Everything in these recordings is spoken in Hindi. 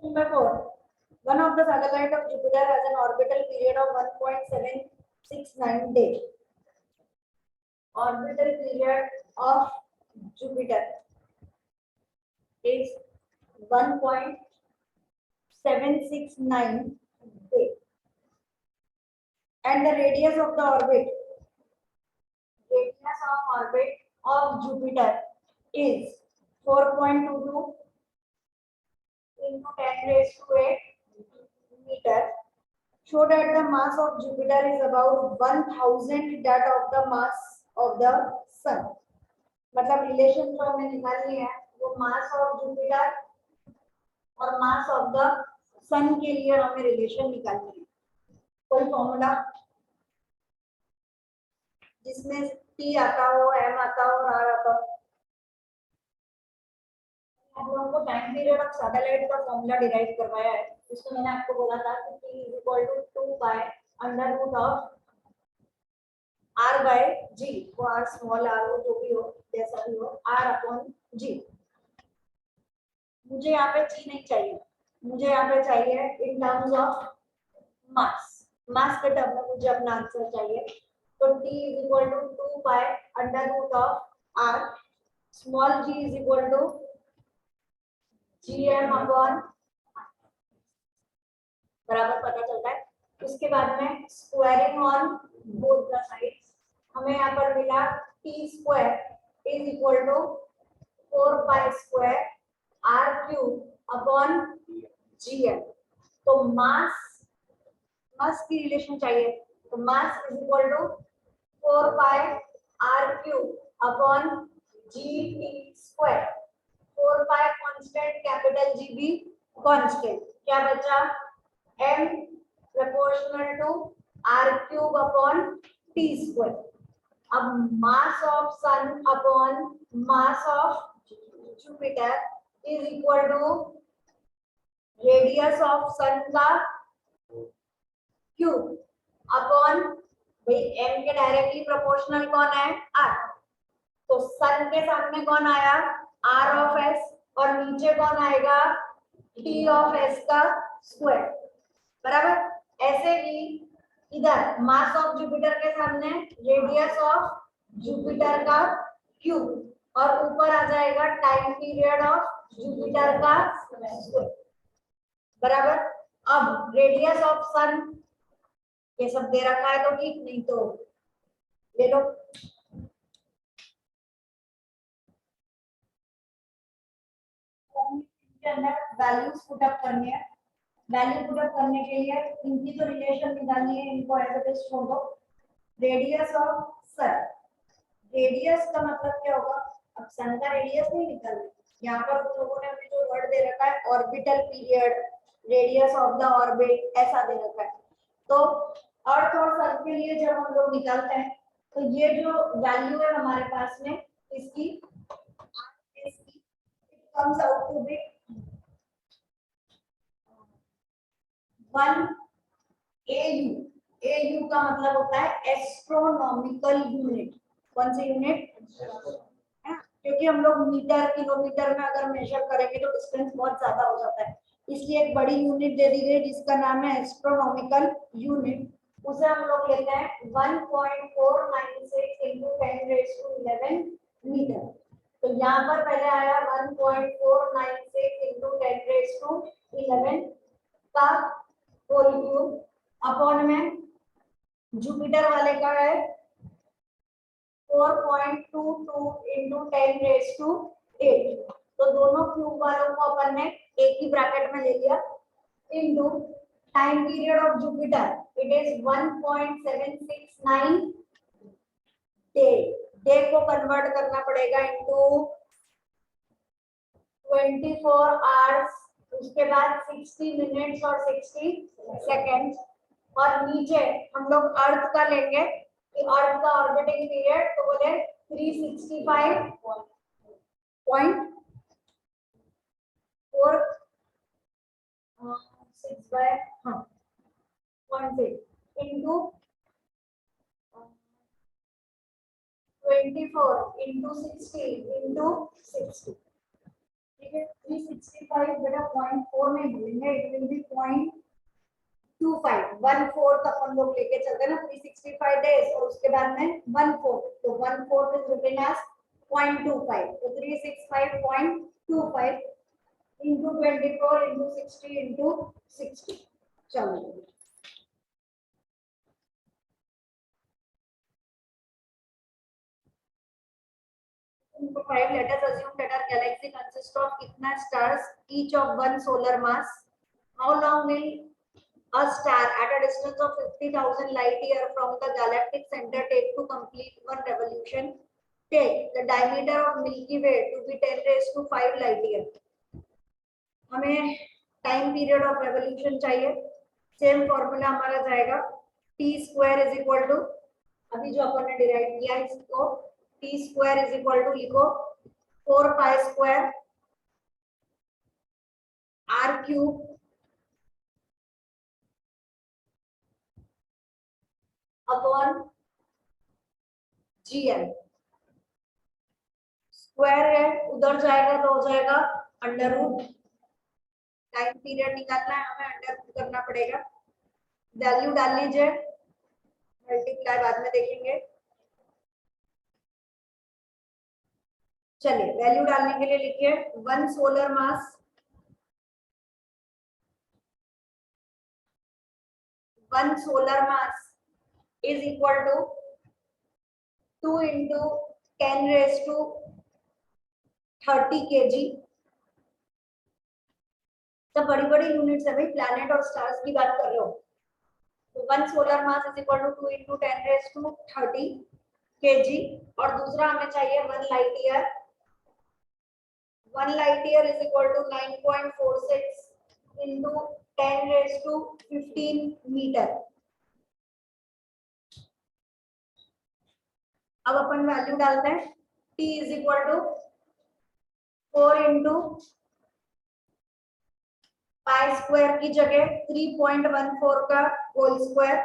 Number 4. One of the satellite of Jupiter has an orbital period of 1.769 days. Orbital period of Jupiter is 1.769 days. And the radius of orbit of Jupiter is 4.22 into 10 raised to 8 meter. Show that the mass of Jupiter is about 1000 that of the mass of the Sun. मतलब रिलेशन जो हमें निकालनी है वो मास ऑफ जुपिटर और मास ऑफ द सन के लिए हमें रिलेशन निकालनी है. कोई फॉर्मूला जिसमें T आता हो, M आता हो और R आता हो. हम लोगों को टाइम पीरियड ऑफ सैटेलाइट का फॉर्मूला डिराइव करवाया है. इसको मैंने आपको बोला था कि T = 2 pi under root of R by G. वो R स्मॉल r हो, जो भी हो, जैसा भी हो, R अपॉन G. मुझे यहाँ पे G नहीं चाहिए, मुझे यहाँ पे चाहिए इन टर्म्स ऑफ मास. मास के टर्म में मुझे अपना आंसर चाहिए. तो T = 2 pi under root of R small g = gm upon बराबर पता चलता है. उसके बाद में squaring on both the sides हमें यहाँ पर मिला t square = 4 pi square r cube upon gm. तो मास की रिलेशन चाहिए. तो mass = 4 pi r cube upon gt square. 4 pi constant, capital G भी कांस्टेंट. क्या बचा? m proportional to r cube upon t square. अब mass of sun upon mass of Jupiter is equal to radius of sun का cube upon भाई m के डायरेक्टली प्रोपोर्शनल कौन है? r. तो sun के सामने कौन आया? r of s और नीचे कौन आएगा? t of s का स्क्वायर. बराबर. ऐसे ही इधर मास ऑफ जुपिटर के सामने रेडियस ऑफ जुपिटर का क्यूब और ऊपर आ जाएगा टाइम पीरियड ऑफ जुपिटर का स्क्वायर. बराबर. अब रेडियस ऑफ सन ये सब दे रखा है तो ठीक, नहीं तो ले लो. वैल्यूज पुट अप करनी है. वैल्यू पुट अप करने के लिए इनकी तो रिलेशन निकालनी है. इनको एज इट इज छोड़ दो. Radius of sun. रेडियस का मतलब क्या होगा? अब सन का रेडियस नहीं निकालना. यहाँ पर उन लोगों ने हमें जो वर्ड दे रखा है orbital period, radius of the orbit, ऐसा दे रखा है. तो अर्थ और सन के लिए जब हम लोग निकालते हैं तो ये जो वैल्यू है हमारे पास में इसकी comes out to be 1 AU. AU का मतलब होता है एस्ट्रोनॉमिकल यूनिट. कौन सी यूनिट? क्योंकि हम लोग मीटर, किलोमीटर में अगर मेजर करेंगे तो डिस्टेंस बहुत ज्यादा हो जाता है. इसलिए एक बड़ी यूनिट दे दी गई जिसका नाम है एस्ट्रोनॉमिकल यूनिट. उसे हम लोग लेते हैं 1.496 into 10⁻11 मीटर. तो यहाँ पर पहले आया 1.496 into 10⁻11 का होल क्यूब अपॉन में जुपिटर वाले का है 4.22 into 10⁸. तो दोनों क्यूब वालों को अपन ने एक ही ब्रैकेट में ले लिया. Into time period of Jupiter it is 1.769 day. Day को कन्वर्ट करना पड़ेगा इनटू 24 आवर्स, उसके बाद 60 मिनट्स और 60 सेकेंड्स. और नीचे हम लोग अर्थ का लेंगे कि अर्थ का ऑर्बिटिंग पीरियड तो बोले 365.4 6 बाय 0.6 into 24 into 60 into 60. ठीक है 365 बेटा 0.4 में बोलेंगे, इट विल बी 0.25, 1/4 अपन लोग लेके चलते हैं ना 365 डेज, और उसके बाद में 1/4, तो 1/4 इज रिटन एज 0.25, तो 365.25 into 24 into 60 into 60. चलो 5, let us assume that our galaxy consists of kitna stars, each of one solar mass. How long will a star at a distance of 50,000 light year from the galactic center take to complete one revolution? Take the diameter of Milky Way to be 10⁵ light year. हमें टाइम पीरियड ऑफ रेवोल्यूशन चाहिए, सेम फॉर्मूला हमारा जाएगा T square is equal to, अभी जो अपन ने डिराइव किया इसको T square is equal to लिखो 4 pi square R cube upon GM, square है उधर जाएगा तो हो जाएगा अंडर रूट, टाइम पीरियड निकालना है हमें, अंडर रूट करना पड़ेगा, वैल्यू डाल लीजिए, मल्टीप्लाई बाद में देखेंगे। चलिए वैल्यू डालने के लिए लिखिए 1 solar mass, 1 solar mass is equal to 2 into 10⁻30 kg। सब बड़ी बड़ी यूनिट्स है भाई, प्लैनेट और स्टार्स की बात कर रहे हो, तो 1 solar mass is equal to 2 into 10⁻30 kg, और दूसरा हमें चाहिए 1 light year, 1 light year is equal to 9.46 into 10⁻15 meter। अब अपन वैल्यू डालते हैं, t is equal to 4 into pi square की जगह 3.14 का whole square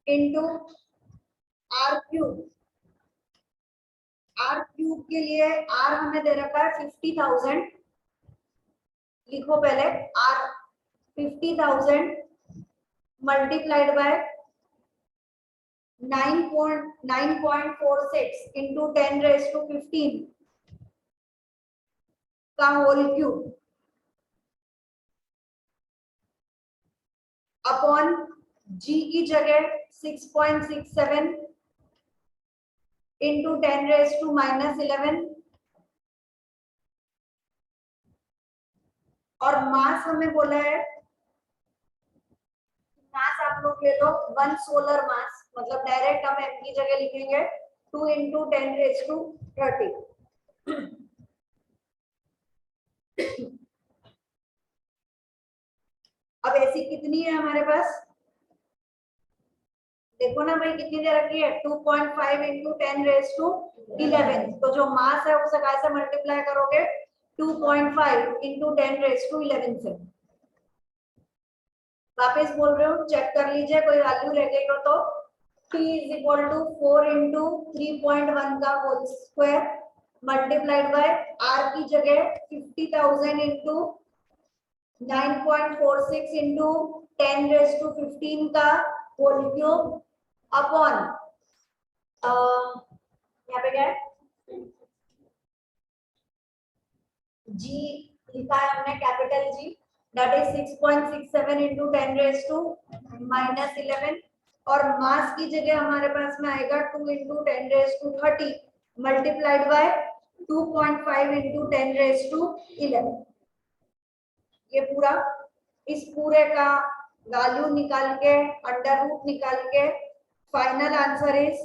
into R cube, R cube के लिए आर हमें दे रखा है 50,000, लिखो पहले आर 50,000 मल्टीप्लाइड बाय 9.46 into 10⁻15 का होल क्यूब अपॉन जी की जगह 6.67 into 10⁻−11, और मास हमें बोला है, मास आप लोग ले लो 1 सोलर मास, मतलब डायरेक्ट हम एम की जगह लिखेंगे 2 into 10⁻30। अब ऐसी कितनी है हमारे पास, देखो ना भाई कितनी दे रखी है 2.5 into 10⁻11, तो जो मास है उसे कैसे मल्टीप्लाई करोगे 2.5 into 10⁻11 से। वापस बोल रहे हो, चेक कर लीजिए कोई वैल्यू रह गई हो तो, t is equal to 4 into 3.1 का whole square multiplied by r की जगह 50,000 into 9.46 into 10⁻15 का होल क्यूब अपॉन यहाँ पे क्या है g लिखा है हमने capital G, that is 6.67 into 10⁻−11, और मास की जगह हमारे पास में आएगा 2 into 10⁻30 मल्टीप्लाइड बाय 2.5 into 10⁻11। ये पूरा, इस पूरे का वैल्यू निकाल के अंडर रूट निकाल के final answer is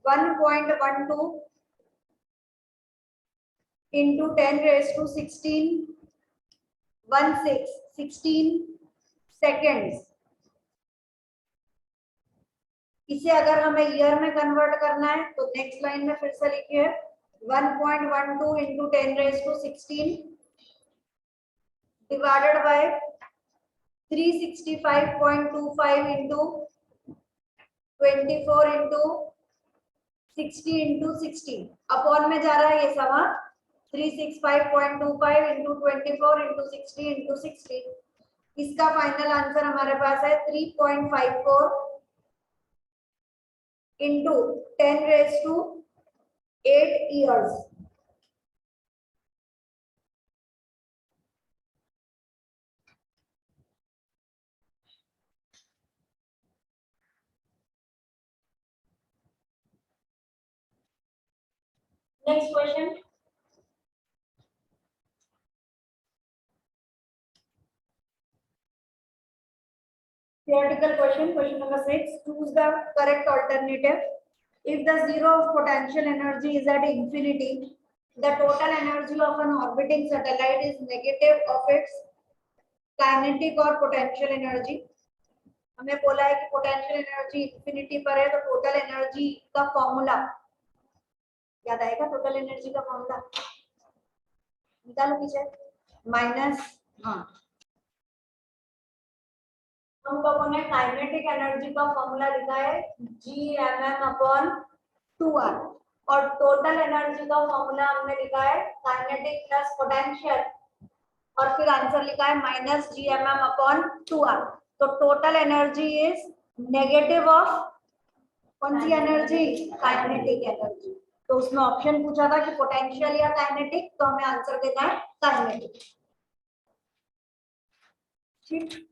1.12 into 10⁻16 16 seconds. इसे अगर हमें ईयर में कन्वर्ट करना है तो नेक्स्ट लाइन में फिर से लिखिए 1.12 into 10⁻16 divided by 365.25 into 24 into 60 into 60 upon में जा रहा है ये समा 365.25 इंटू 24 इंटू 60 इंटू 60। इसका फाइनल आंसर हमारे पास है 3.54 into 10⁸ years। Next question, theoretical question, question number 6. Choose the correct alternative. If the zero of potential energy is at infinity, the total energy of an orbiting satellite is negative of its kinetic or potential energy. हमें बोला है कि पोटेंशियल एनर्जी इंफिनिटी पर है, तो टोटल एनर्जी का फॉर्मूला याद आएगा? टोटल एनर्जी का फॉर्मूला निकालो पीछे, माइनस, हाँ हम लोगों ने काइनेटिक एनर्जी का फॉर्मूला लिखा है Gmm/2r और टोटल एनर्जी का फॉर्मूला हमने लिखा है काइनेटिक प्लस पोटेंशियल और फिर आंसर लिखा है माइनस Gmm/2r। तो total energy is negative of कौन सी एनर्जी? Kinetic energy. तो उसमें ऑप्शन पूछा था कि पोटेंशियल या काइनेटिक, तो हमें आंसर देना है काइनेटिक। ठीक।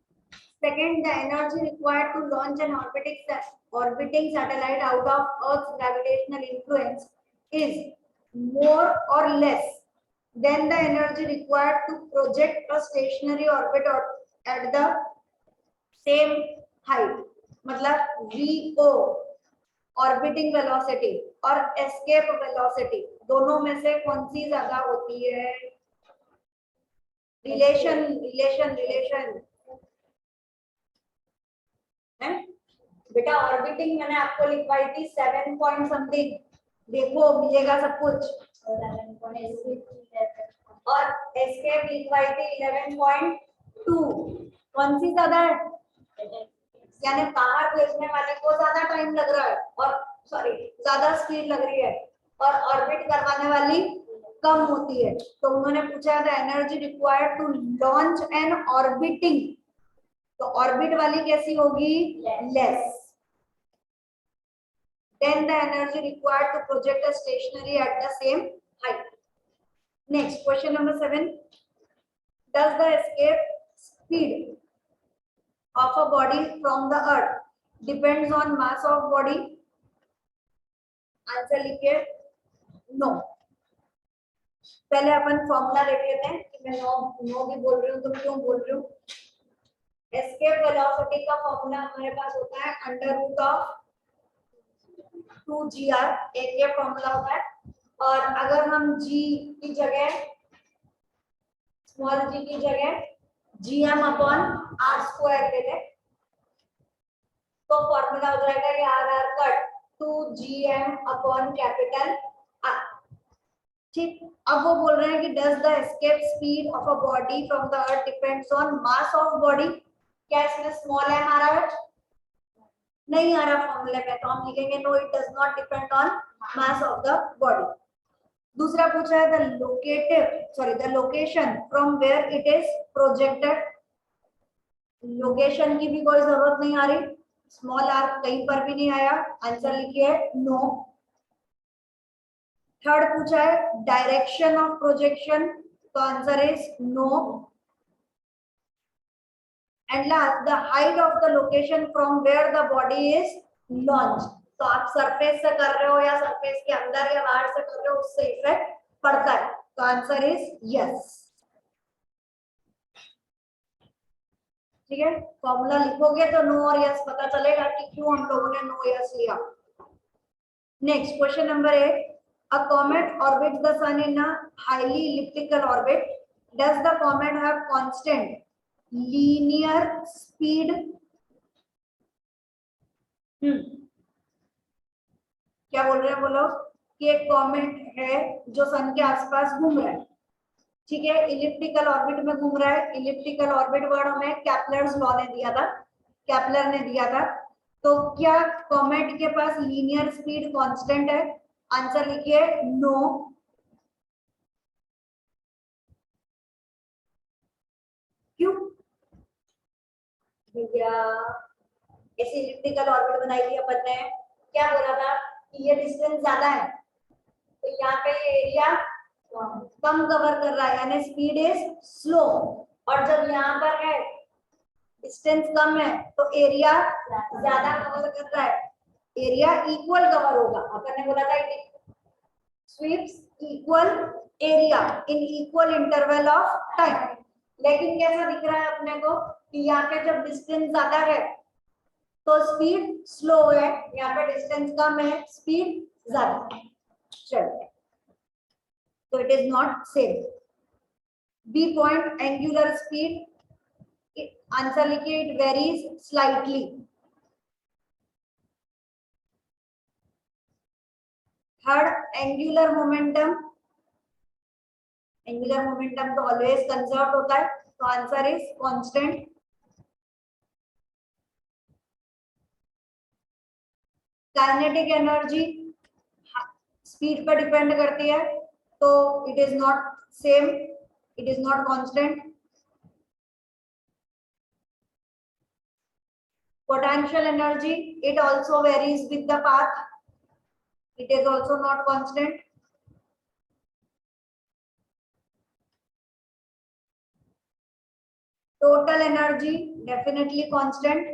Second, the energy required to launch an orbiting satellite out of Earth's gravitational influence is more or less than the energy required to project a stationary orbit or at the same height. मतलब VO orbiting velocity और escape velocity दोनों में से कौन सी ज्यादा होती है? रिलेशन है बेटा। ऑर्बिटिंग मैंने आपको लिखवाई थी 7 पॉइंट समथिंग, देखो मिलेगा सब कुछ, और एस्केप लिखवाई थी 11.2। कौन सी ज्यादा है? यानी बाहर भेजने वाले को ज्यादा टाइम लग रहा है और सॉरी ज्यादा स्पीड लग रही है, और ऑर्बिट करवाने वाली कम होती है। तो उन्होंने पूछा था energy required to launch an orbiting, तो ऑर्बिट वाली कैसी होगी? Less than the energy required to project a stationary at the same height. Next question number 7, does the escape speed of a body from the earth depends on mass of body? Answer लिखिए नो। पहले अपन फॉर्मूला देख लेते हैं कि मैं नो भी बोल रही हूँ तो क्यों बोल रही हूँ। एस्केप वेलोसिटी का फॉर्मूला हमारे पास होता है √2gr, एक ये फॉर्मूला होता है। और अगर हम g की जगह स्मॉल g की जगह Gm/r² ले लें तो फॉर्मूला हो जाएगा ये r कट 2Gm/कैपिटल R। ठीक। अब वो बोल रहे हैं कि does the escape speed of a body from the earth depends on mass of body. क्या इसमें स्मॉल m आ रहा है? नहीं आ रहा फॉर्मूले में, तो हम लिखेंगे no it does not depend on mass of the body. दूसरा पूछा है the location from where it is projected. Location की भी कोई जरूरत नहीं आ रही, स्मॉल r कहीं पर भी नहीं आया, आंसर लिखिए नो। थर्ड पूछा है डायरेक्शन ऑफ प्रोजेक्शन, तो answer is no. And last the height of the location from where the body is launch, तो आप सरफेस से कर रहे हो या सरफेस के अंदर या बाहर से कर रहे हो उससे इफेक्ट पड़ता है, तो आंसर इज यस। ठीक है, फॉर्मूला लिखोगे तो नो और यस पता चलेगा कि क्यों हम लोगों ने नो यस लिया। Next question number 8, a comet orbits the sun in a highly elliptical orbit. Does the comet have constant linear speed? क्या बोल रहे हैं बोलो कि एक कॉमेट है जो सन के आसपास घूम रहा है, ठीक है, इलिप्टिकल ऑर्बिट में घूम रहा है। इलिप्टिकल ऑर्बिट वर्ड हमें केपलर्स लॉ ने दिया था, केपलर ने दिया था। तो क्या कॉमेट के पास लीनियर स्पीड कांस्टेंट है? आंसर लिखिए नो। क्यों भैया? ऐसी इलिप्टिकल ऑर्बिट बनाई थी अपन ने, क्या बोला था कि ये डिस्टेंस ज्यादा है तो यहाँ पे एरिया कम कवर कर रहा है, यानी स्पीड इज स्लो। और जब यहाँ पर है डिस्टेंस कम है तो एरिया ज्यादा कवर कर रहा है, एरिया इक्वल कवर होगा। अपन ने बोला था it sweeps equal area in equal interval of time. लेकिन कैसा दिख रहा है अपने को कि यहाँ पे जब डिस्टेंस ज्यादा है तो स्पीड स्लो है, यहाँ पे डिस्टेंस कम है स्पीड ज्यादा है। चलिए, तो it is not same. B point angular speed, answer लिखिए it varies slightly. Third angular momentum, angular momentum तो ऑलवेज कंजर्व होता है, तो answer is constant. Kinetic energy speed पर डिपेंड करती है, तो it is not same, it is not constant. Potential energy, it also varies with the path, it is also not constant. Total energy definitely constant.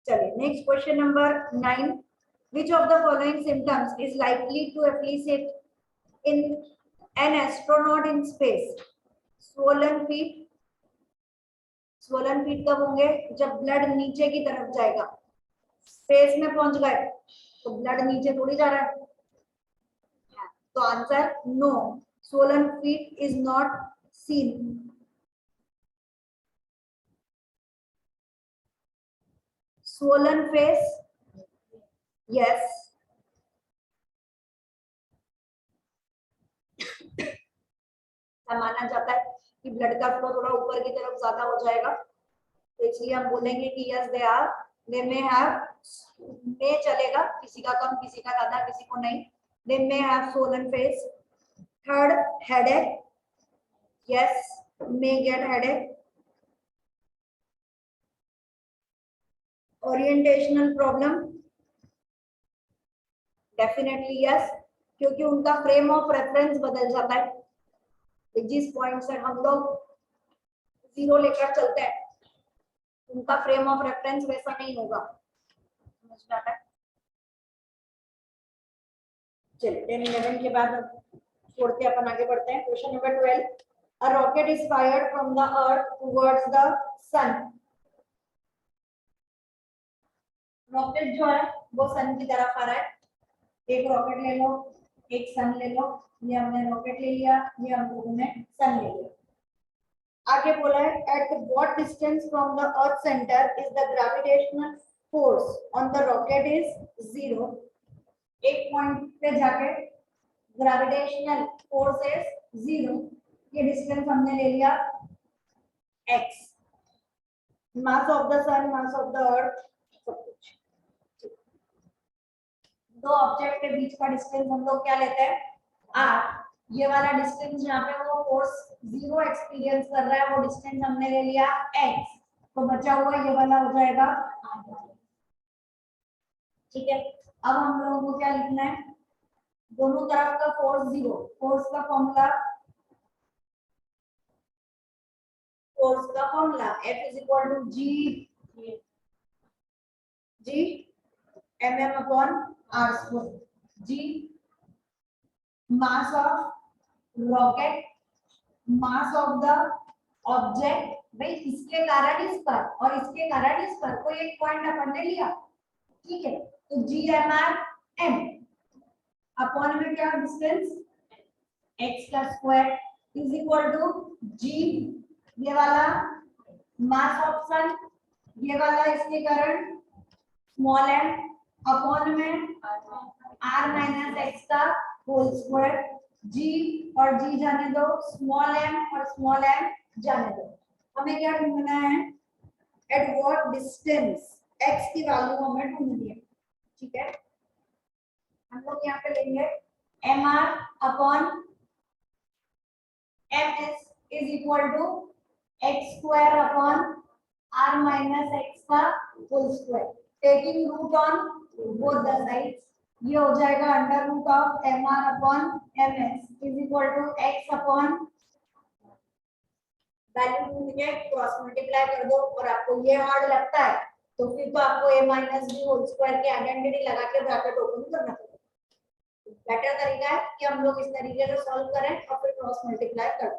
चलिए next question number 9, which of the following symptoms is likely to elicit in an astronaut in space? swollen feet, swollen feet कब होंगे? जब ब्लड नीचे की तरफ जाएगा, स्पेस में पहुंच गए तो ब्लड नीचे थोड़ी जा रहा है, तो answer no, swollen feet is not seen. swollen face, yes. माना जाता है कि ब्लड का फ्लो थोड़ा ऊपर की तरफ ज्यादा हो जाएगा, तो इसलिए हम बोलेंगे कि yes they are, they may have, may चलेगा, किसी का कम किसी का ज्यादा किसी को नहीं, they may have swollen face. Third headache, yes, may get headache. Orientational problem, definitely yes, क्योंकि उनका फ्रेम ऑफ रेफरेंस बदल जाता है, जिस पॉइंट से हम लोग जीरो लेकर चलते हैं उनका फ्रेम ऑफ रेफरेंस वैसा नहीं होगा, समझ में आता है? चलिए 10 11 के बाद छोड़ के अपन आगे बढ़ते हैं। Question number 12, a rocket is fired from the earth towards the sun. Rocket जो है वो सन की तरफ आ रहा है, एक रॉकेट ले लो, एक सन ले लो, ये हमने रॉकेट ले लिया, ये हम लोगों ने सन ले लिया। आगे बोला है at what distance from the earth centre is the gravitational force on the rocket is 0। एक पॉइंट पे जाके ग्रेविटेशनल फोर्स इज 0, ये डिस्टेंस हमने ले लिया x, mass of the sun, mass of the earth, सब कुछ। दो ऑब्जेक्ट के बीच का डिस्टेंस हम लोग क्या लेते हैं r, ये वाला डिस्टेंस जहाँ पे वो फोर्स 0 एक्सपीरियंस कर रहा है वो डिस्टेंस हमने ले लिया x, तो बचा हुआ ये वाला हो जाएगा r। ठीक है, अब हम लोगों को क्या लिखना है, दोनों तरफ का फोर्स 0, फोर्स का formula F is equal to G mm upon r square, g mass of rocket, mass of the object, भाई इसके कारण इस पर और इसके कारण इस पर कोई एक पॉइंट अपन ने लिया, ठीक है, तो gmr अपॉन में क्या डिस्टेंस x का square is equal to g, ये वाला मास ऑफ सन, ये वाला इसके कारण स्मॉल m अपॉन में r माइनस x का होल स्क्वायर, g और g जाने दो, स्मॉल m और स्मॉल m जाने दो। हमें क्या ढूंढना है, एट व्हाट डिस्टेंस x की वैल्यू हमें ढूंढनी है, ठीक है। हम लोग यहाँ पे लेंगे mr upon ms is equal to x square upon r minus x का whole square, taking root on both the sides. ये हो जाएगा under root of mr upon ms is equal to x upon value ढूंढ के क्रॉस मल्टीप्लाई कर दो। और आपको ये हार्ड लगता है तो फिर तो आपको a minus b whole square की आइडेंटिटी लगा के ब्रैकेट ओपन करना पड़ेगा। बेटर तरीका है कि हम लोग इस तरीके से सॉल्व करें और फिर क्रॉस मल्टीप्लाई करें।